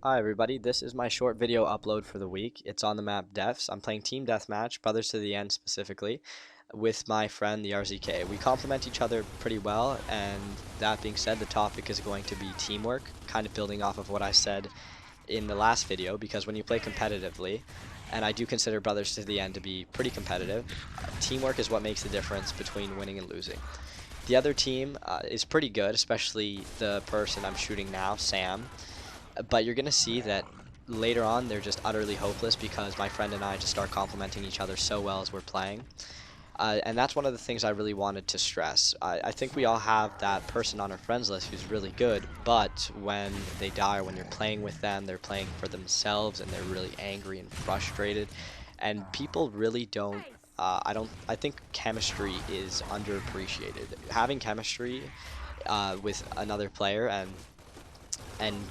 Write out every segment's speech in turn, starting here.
Hi everybody, this is my short video upload for the week. It's on the map Deaths. I'm playing Team Deathmatch, Brothers to the End specifically, with my friend the RZK. We complement each other pretty well, and that being said, the topic is going to be teamwork, kind of building off of what I said in the last video, because when you play competitively, and I do consider Brothers to the End to be pretty competitive, teamwork is what makes the difference between winning and losing. The other team is pretty good, especially the person I'm shooting now, Sam. But you're going to see that later on they're just utterly hopeless because my friend and I just start complimenting each other so well as we're playing. And that's one of the things I really wanted to stress. I think we all have that person on our friends list who's really good, but when they die or when you're playing with them, they're playing for themselves and they're really angry and frustrated. And people really don't. I think chemistry is underappreciated. Having chemistry with another player and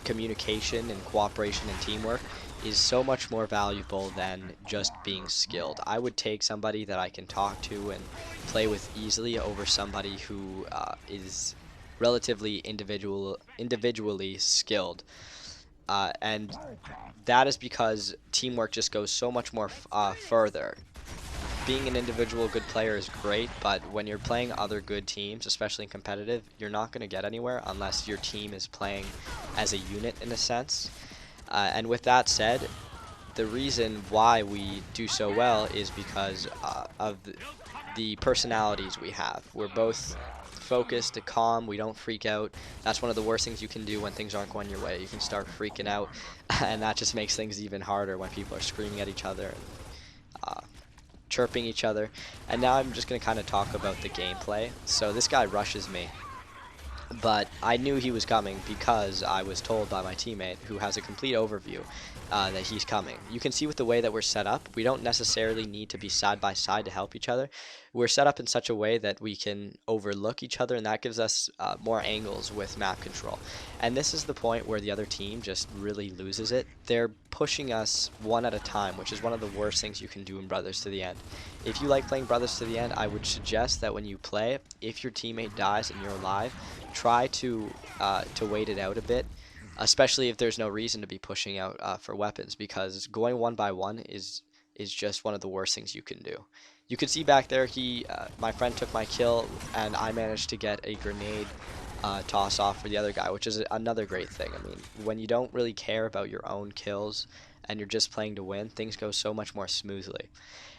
communication and cooperation and teamwork is so much more valuable than just being skilled. I would take somebody that I can talk to and play with easily over somebody who is relatively individually skilled. And that is because teamwork just goes so much more further. Being an individual good player is great, but when you're playing other good teams, especially in competitive, you're not going to get anywhere unless your team is playing as a unit in a sense. And with that said, the reason why we do so well is because of the personalities we have. We're both focused, calm, we don't freak out. That's one of the worst things you can do when things aren't going your way. You can start freaking out, and that just makes things even harder when people are screaming at each other and chirping each other. And now I'm just going to kind of talk about the gameplay. So this guy rushes me, but I knew he was coming because I was told by my teammate, who has a complete overview, that he's coming. You can see with the way that we're set up, we don't necessarily need to be side by side to help each other. We're set up in such a way that we can overlook each other, and that gives us more angles with map control. And this is the point where the other team just really loses it. They're pushing us one at a time, which is one of the worst things you can do in Brothers to the End. If you like playing Brothers to the End, I would suggest that when you play, if your teammate dies and you're alive, try to wait it out a bit, especially if there's no reason to be pushing out for weapons, because going one by one is just one of the worst things you can do. You can see back there, my friend took my kill, and I managed to get a grenade toss off for the other guy, which is another great thing. I mean, when you don't really care about your own kills and you're just playing to win, things go so much more smoothly.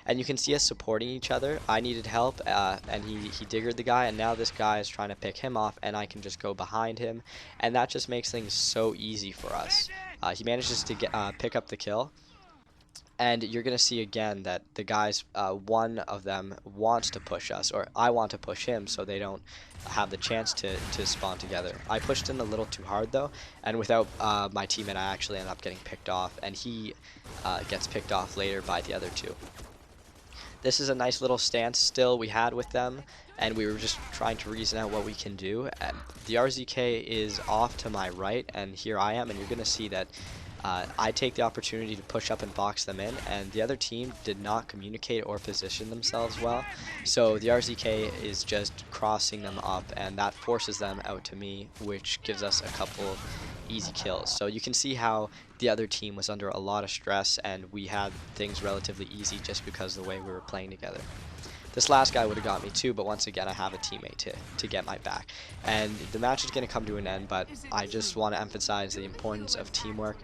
And you can see us supporting each other. I needed help, and he diggered the guy, and now this guy is trying to pick him off, and I can just go behind him, and that just makes things so easy for us. He manages to pick up the kill, and you're going to see again that the guys, one of them wants to push us, or I want to push him so they don't have the chance to spawn together. I pushed in a little too hard though, and without my teammate I actually end up getting picked off, and he gets picked off later by the other two. This is a nice little standstill we had with them, and we were just trying to reason out what we can do. And the RZK is off to my right, and here I am, and you're going to see that I take the opportunity to push up and box them in, and the other team did not communicate or position themselves well, so the RZK is just crossing them up, and that forces them out to me, which gives us a couple easy kills. So you can see how the other team was under a lot of stress, and we had things relatively easy just because of the way we were playing together. This last guy would have got me too, but once again I have a teammate to get my back. And the match is going to come to an end, but I just want to emphasize the importance of teamwork.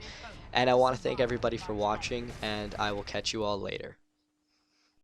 And I want to thank everybody for watching, and I will catch you all later.